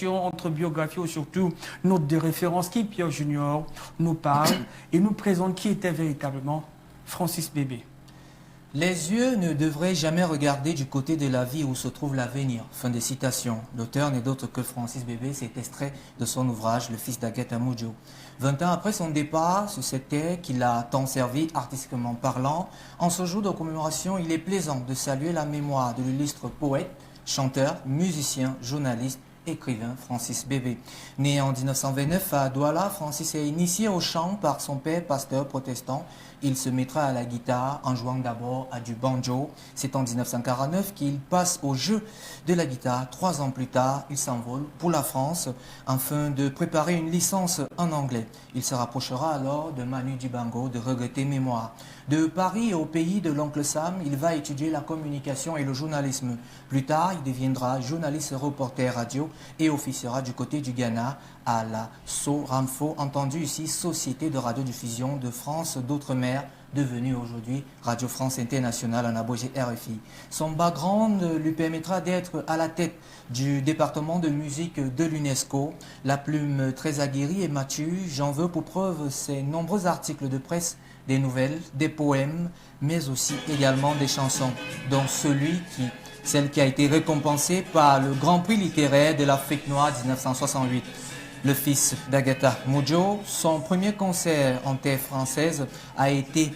citation, entre biographie ou surtout note de référence qui, Pierre Junior, nous parle et nous présente qui était véritablement Francis Bébé. Les yeux ne devraient jamais regarder du côté de la vie où se trouve l'avenir. Fin de citation. L'auteur n'est d'autre que Francis Bébé, c'est extrait de son ouvrage Le fils d'Agatha Mudjo. 20 ans après son départ sur cette terre qui l'a tant servi artistiquement parlant, en ce jour de commémoration, il est plaisant de saluer la mémoire de l'illustre poète, chanteur, musicien, journaliste, écrivain Francis Bébé. Né en 1929 à Douala, Francis est initié au chant par son père, pasteur protestant. Il se mettra à la guitare en jouant d'abord à du banjo. C'est en 1949 qu'il passe au jeu de la guitare. 3 ans plus tard, il s'envole pour la France afin de préparer une licence en anglais. Il se rapprochera alors de Manu Dibango, de regretter mémoire. De Paris au pays de l'oncle Sam, il va étudier la communication et le journalisme. Plus tard, il deviendra journaliste reporter radio et officiera du côté du Ghana à la SORAMFO, entendu ici Société de radiodiffusion de France d'Outre-mer, devenue aujourd'hui Radio France Internationale en abrégé RFI. Son background lui permettra d'être à la tête du département de musique de l'UNESCO. La plume très aguerrie et mature, j'en veux pour preuve ses nombreux articles de presse, des nouvelles, des poèmes, mais aussi également des chansons, dont celle qui a été récompensée par le Grand Prix littéraire de l'Afrique noire 1968. Le fils d'Agatha Mudjo, son premier concert en terre française a été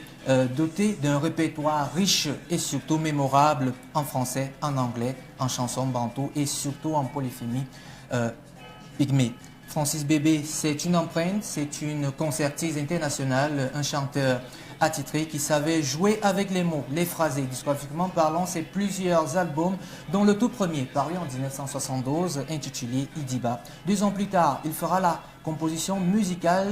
doté d'un répertoire riche et surtout mémorable en français, en anglais, en chansons bantou et surtout en polyphénie pygmée. Francis Bébé, c'est une empreinte, c'est une concertiste internationale, un chanteur attitré qui savait jouer avec les mots, les phrasés. Discographiquement parlant, c'est plusieurs albums, dont le tout premier, paru en 1972, intitulé Idiba. 2 ans plus tard, il fera la composition musicale,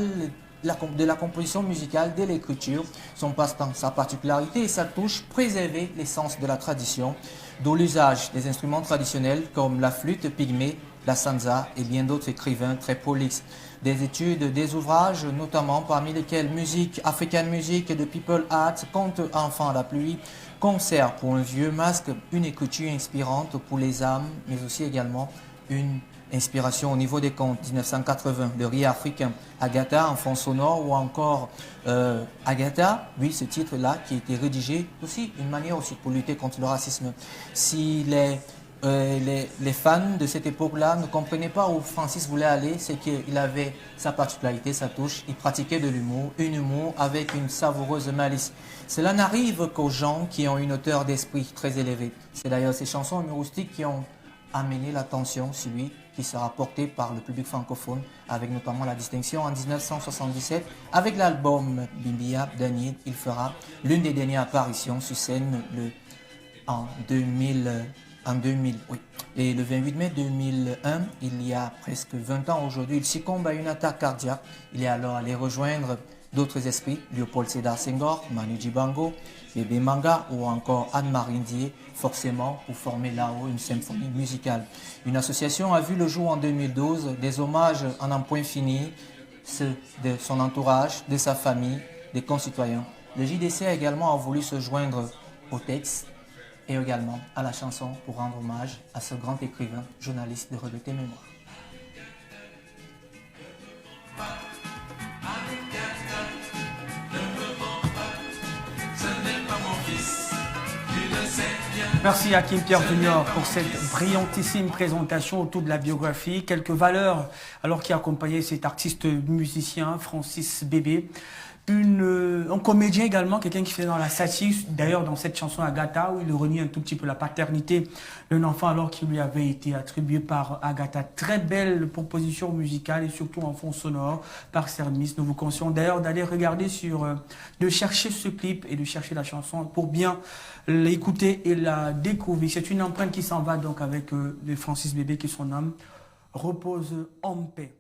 de la composition musicale, de l'écriture, son passe-temps, sa particularité et sa touche, préserver l'essence de la tradition, d'où l'usage des instruments traditionnels comme la flûte pygmée, la sansa et bien d'autres écrivains très prolixes. Des études, des ouvrages, notamment parmi lesquels Musique, African Music de People Art, Conte enfant à la pluie, Concert pour un vieux masque, une écriture inspirante pour les âmes, mais aussi également une inspiration au niveau des contes. 1980, le riz africain, Agatha en fond sonore ou encore Agatha, oui, ce titre-là qui a été rédigé aussi, une manière aussi pour lutter contre le racisme. Si les fans de cette époque-là ne comprenaient pas où Francis voulait aller, c'est qu'il avait sa particularité, sa touche, il pratiquait de l'humour, un humour avec une savoureuse malice. Cela n'arrive qu'aux gens qui ont une hauteur d'esprit très élevée. C'est d'ailleurs ces chansons humoristiques qui ont amené l'attention sur lui, qui sera porté par le public francophone, avec notamment la distinction en 1977. Avec l'album Bimbia Daniel, il fera l'une des dernières apparitions sur scène en 2000, oui. Et le 28 mai 2001, il y a presque 20 ans aujourd'hui, il succombe à une attaque cardiaque. Il est alors allé rejoindre d'autres esprits, Léopold Sédar Senghor, Manu Dibango, Bébé Manga ou encore Anne-Marie Ndiaye, forcément pour former là-haut une symphonie musicale. Une association a vu le jour en 2012, des hommages en un point fini, ceux de son entourage, de sa famille, des concitoyens. Le JDC a également voulu se joindre au texte et également à la chanson pour rendre hommage à ce grand écrivain, journaliste de Regretter mémoire. Merci à Kim Pierre Junior pour cette brillantissime présentation autour de la biographie, quelques valeurs alors qui accompagnait cet artiste musicien Francis Bébé. Un comédien également, quelqu'un qui fait dans la satire, d'ailleurs dans cette chanson Agatha, où il renie un tout petit peu la paternité d'un enfant alors qu'il lui avait été attribué par Agatha. Très belle proposition musicale et surtout en fond sonore par Sermis. Nous vous conseillons d'ailleurs d'aller regarder de chercher ce clip et de chercher la chanson pour bien l'écouter et la découvrir. C'est une empreinte qui s'en va donc avec Francis Bébé qui son âme repose en paix.